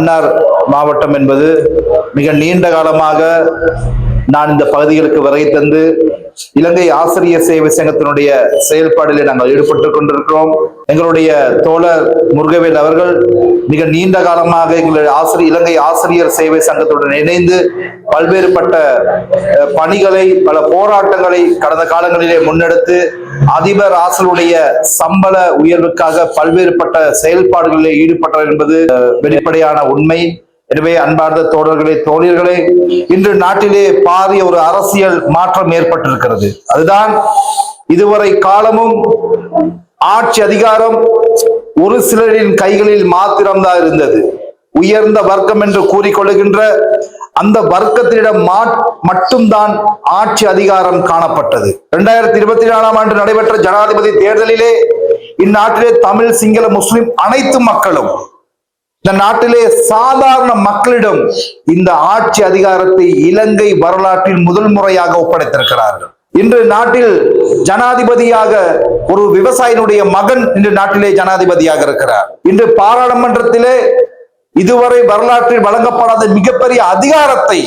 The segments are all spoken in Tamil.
மன்னார் மாவட்டம் என்பது மிக நீண்ட காலமாக நான் இந்த பகுதிகளுக்கு வருகை தந்து இலங்கை ஆசிரியர் சேவை சங்கத்தினுடைய செயல்பாடுகளில் நாங்கள் ஈடுபட்டுக் கொண்டிருக்கிறோம். எங்களுடைய தோழர் முருகவேல் அவர்கள் மிக நீண்ட காலமாக எங்களுடைய இலங்கை ஆசிரியர் சேவை சங்கத்துடன் இணைந்து பல்வேறுபட்ட பணிகளை, பல போராட்டங்களை கடந்த காலங்களிலே முன்னெடுத்து அதிபர் ஆசலுடைய சம்பள உயர்வுக்காக பல்வேறுபட்ட செயல்பாடுகளிலே ஈடுபட்டார் என்பது வெளிப்படையான உண்மை. எனவே அன்பார்ந்த தோழர்களே, தோழியர்களே, இன்று நாட்டிலே பாரிய ஒரு அரசியல் மாற்றம் ஏற்பட்டிருக்கிறது. அதுதான் இதுவரை காலமும் ஆட்சி அதிகாரம் ஒரு சிலரின் கைகளில் மாத்திரம்தான் இருந்தது. உயர்ந்த வர்க்கம் என்று கூறிக்கொள்ளுகின்ற அந்த வர்க்கத்தினிடம் மட்டும்தான் ஆட்சி அதிகாரம் காணப்பட்டது. 2024ஆம் ஆண்டு நடைபெற்ற ஜனாதிபதி தேர்தலிலே இந்நாட்டிலே தமிழ், சிங்கள, முஸ்லிம் அனைத்து மக்களும், இந்த நாட்டிலே சாதாரண மக்களிடம் இந்த ஆட்சி அதிகாரத்தை இலங்கை வரலாற்றில் முதல் முறையாக ஒப்படைத்திருக்கிறார்கள். இன்று நாட்டில் ஜனாதிபதியாக ஒரு விவசாயினுடைய மகன் இன்று நாட்டிலே ஜனாதிபதியாக இருக்கிறார். இன்று பாராளுமன்றத்திலே இதுவரை வரலாற்றில் வழங்கப்படாத மிகப்பெரிய அதிகாரத்தை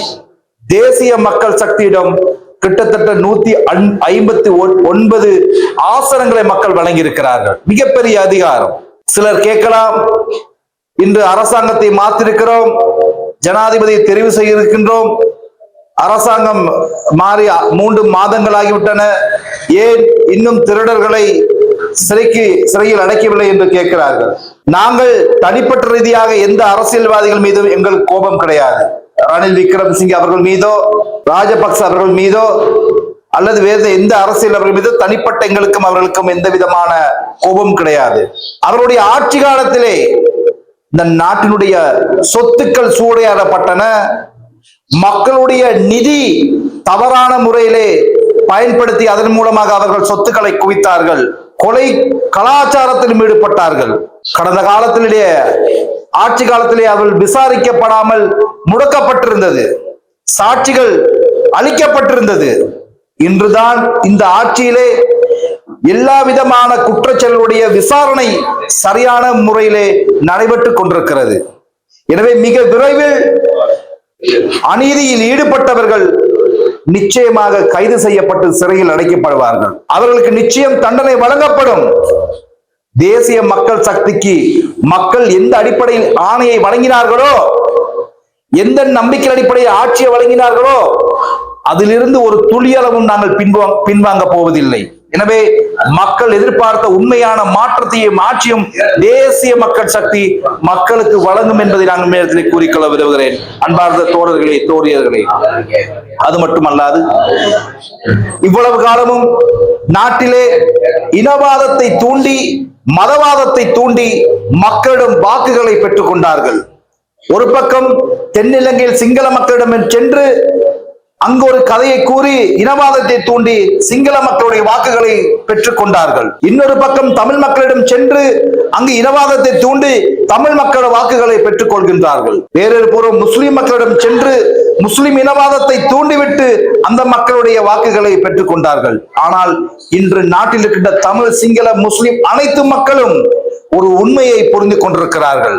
தேசிய மக்கள் சக்தியிடம் கிட்டத்தட்ட 159 ஆசனங்களை மக்கள் வழங்கி இருக்கிறார்கள். மிகப்பெரிய அதிகாரம். சிலர் கேட்கலாம், இன்று அரசாங்கத்தை மாற்றிருக்கிறோம், ஜனாதிபதியை தெரிவு செய்ய இருக்கின்றோம், அரசாங்கம் மாறி 3 மாதங்கள் ஆகிவிட்டன, ஏன் இன்னும் திருடர்களை சிறையில் அடைக்கவில்லை என்று கேட்கிறார்கள். நாங்கள் தனிப்பட்ட ரீதியாக எந்த அரசியல்வாதிகள் மீதும் எங்களுக்கு கோபம் கிடையாது. ரணில் விக்ரமசிங்கே அவர்கள் மீதோ, ராஜபக்ச அவர்கள் மீதோ, அல்லது வேறு எந்த அரசியல் அவர்கள் மீது தனிப்பட்ட எங்களுக்கும் அவர்களுக்கும் எந்த விதமான கோபம் கிடையாது. அவருடைய ஆட்சி காலத்திலே இந்த நாட்டினுடைய சொத்துக்கள் சூறையாடப்பட்டன, மக்களுடைய நிதி தவறான முறையிலே பயன்படுத்தி அதன் மூலமாக அவர்கள் சொத்துக்களை குவித்தார்கள், கொலை கலாச்சாரத்திலும் ஈடுபட்டார்கள். கடந்த காலத்திலே ஆட்சி காலத்திலே அவர்கள் விசாரிக்கப்படாமல் முடக்கப்பட்டிருந்தது, சாட்சிகள் அளிக்கப்பட்டிருந்தது. இன்றுதான் இந்த ஆட்சியிலே எல்லா விதமான குற்றச்செயலுடைய விசாரணை சரியான முறையிலே நடைபெற்றுக் கொண்டிருக்கிறது. எனவே மிக விரைவில் அநீதியில் ஈடுபட்டவர்கள் நிச்சயமாக கைது செய்யப்பட்டு சிறையில் அடைக்கப்படுவார்கள். அவர்களுக்கு நிச்சயம் தண்டனை வழங்கப்படும். தேசிய மக்கள் சக்திக்கு மக்கள் எந்த அடிப்படையில் ஆணையை வழங்கினார்களோ, எந்த நம்பிக்கை அடிப்படையில் ஆட்சியை வழங்கினார்களோ, அதிலிருந்து ஒரு துளியளவும் நாங்கள் பின்வாங்க போவதில்லை. எனவே மக்கள் எதிர்பார்த்த உண்மையான மாற்றத்தையும் ஆட்சியும் தேசிய மக்கள் சக்தி மக்களுக்கு வழங்கும் என்பதை நான் நேரத்தில் கூறிக்கொள்ள விரும்புகிறேன். அன்பார்ந்த தோழர்களே, தோழியர்களே, அது மட்டுமல்லாது இவ்வளவு காலமும் நாட்டிலே இனவாதத்தை தூண்டி, மதவாதத்தை தூண்டி மக்களிடம் வாக்குகளை பெற்றுக் கொண்டார்கள். ஒரு பக்கம் தென்னிலங்கையில் சிங்கள மக்களிடம் சென்று அங்கு ஒரு கதையை கூறி இனவாதத்தை தூண்டி சிங்கள மக்களுடைய வாக்குகளை பெற்றுக் கொண்டார்கள். இன்னொரு பக்கம் தமிழ் மக்களிடம் சென்று அங்கு இனவாதத்தை தூண்டி தமிழ் மக்களோட வாக்குகளை பெற்றுக் கொள்கின்றார்கள். வேறொரு புறம் முஸ்லிம் மக்களிடம் சென்று முஸ்லிம் இனவாதத்தை தூண்டிவிட்டு அந்த மக்களுடைய வாக்குகளை பெற்றுக் கொண்டார்கள். ஆனால் இன்று நாட்டில் இருக்கின்ற தமிழ், சிங்கள, முஸ்லிம் அனைத்து மக்களும் ஒரு உண்மையை புரிந்து கொண்டிருக்கிறார்கள்.